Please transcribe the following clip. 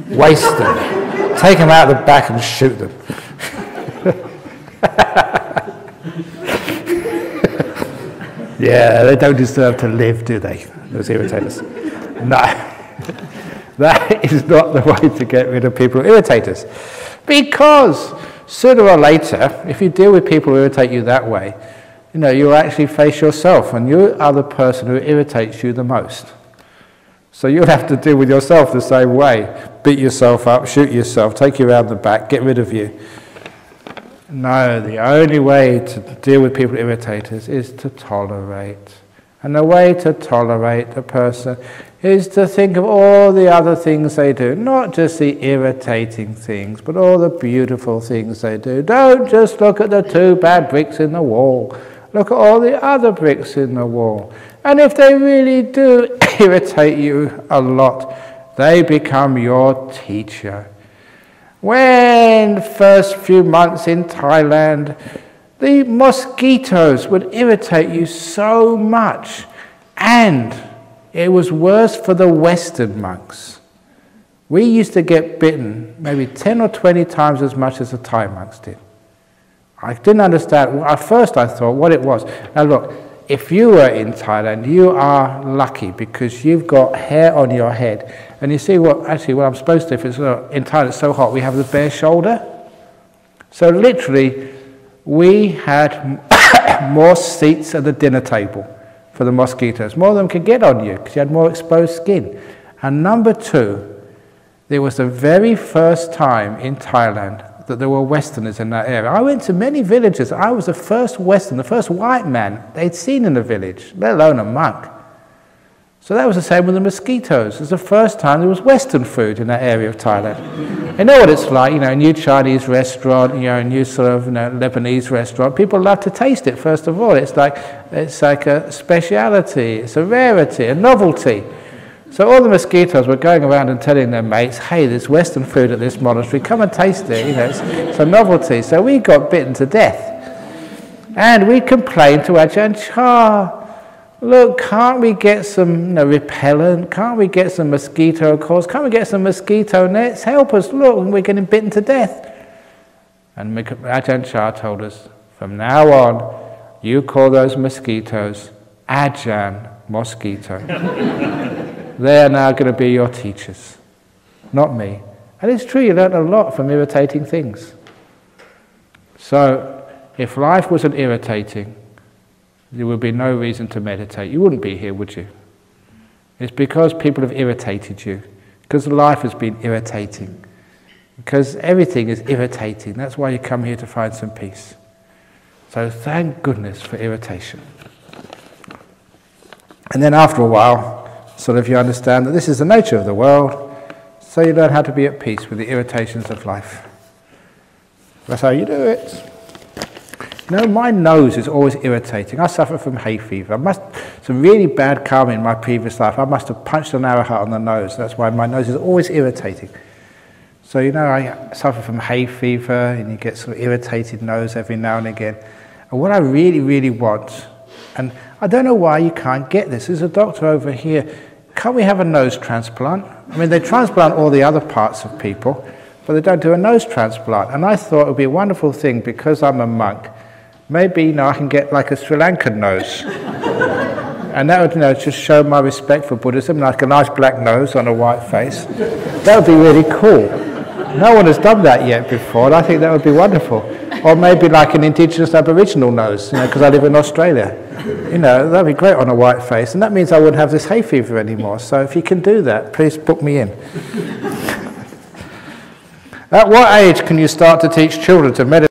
Waste them. Take them out of the back and shoot them. Yeah, they don't deserve to live, do they? Those irritators. No. That is not the way to get rid of people who irritate us. Because sooner or later, if you deal with people who irritate you that way, you know, you'll actually face yourself, and you are the person who irritates you the most. So you'll have to deal with yourself the same way. Beat yourself up, shoot yourself, take you around the back, get rid of you. No, the only way to deal with people who irritate us is to tolerate. And the way to tolerate a person is to think of all the other things they do, not just the irritating things, but all the beautiful things they do. Don't just look at the 2 bad bricks in the wall. Look at all the other bricks in the wall. And if they really do irritate you a lot, they become your teacher. When first few months in Thailand, the mosquitoes would irritate you so much, and it was worse for the Western monks. We used to get bitten maybe 10 or 20 times as much as the Thai monks did. I didn't understand. At first I thought what it was. Now look, if you were in Thailand, you are lucky because you've got hair on your head. And you see what I'm supposed to, if it's in Thailand it's so hot, we have the bare shoulder. So literally, we had more seats at the dinner table for the mosquitoes. More of them could get on you because you had more exposed skin. And number 2, there was the very first time in Thailand that there were Westerners in that area. I went to many villages. I was the first Western, the first white man they'd seen in the village, let alone a monk. So that was the same with the mosquitoes. It was the first time there was Western food in that area of Thailand. You know what it's like, you know, a new Chinese restaurant, you know, a new sort of, you know, Lebanese restaurant. People love to taste it, first of all. It's like a speciality, it's a rarity, a novelty. So all the mosquitoes were going around and telling their mates, hey, there's Western food at this monastery, come and taste it, you know, it's a novelty. So we got bitten to death. And we complained to Ajahn Chah, look, can't we get some repellent? Can't we get some mosquito coils? Can't we get some mosquito nets? Help us, look, we're getting bitten to death. And Ajahn Chah told us, from now on, you call those mosquitoes Ajahn Mosquito. They are now going to be your teachers, not me. And it's true, you learn a lot from irritating things. So, if life wasn't irritating, there would be no reason to meditate. You wouldn't be here, would you? It's because people have irritated you, because life has been irritating, because everything is irritating. That's why you come here to find some peace. So thank goodness for irritation. And then after a while, sort of you understand that this is the nature of the world, so you learn how to be at peace with the irritations of life. That's how you do it. You know, my nose is always irritating. I suffer from hay fever. Some really bad karma in my previous life. I must have punched an arrowhead on the nose. That's why my nose is always irritating. So, you know, I suffer from hay fever, and you get sort of irritated nose every now and again. And what I really, really want, and I don't know why you can't get this. There's a doctor over here. Can't we have a nose transplant? I mean, they transplant all the other parts of people, but they don't do a nose transplant. And I thought it would be a wonderful thing, because I'm a monk, maybe, you know, I can get like a Sri Lankan nose. And that would, you know, just show my respect for Buddhism, like a nice black nose on a white face. That would be really cool. No one has done that yet before, and I think that would be wonderful. Or maybe like an indigenous Aboriginal nose, you know, because I live in Australia. You know, that would be great on a white face, and that means I wouldn't have this hay fever anymore. So if you can do that, please book me in. At what age can you start to teach children to meditate?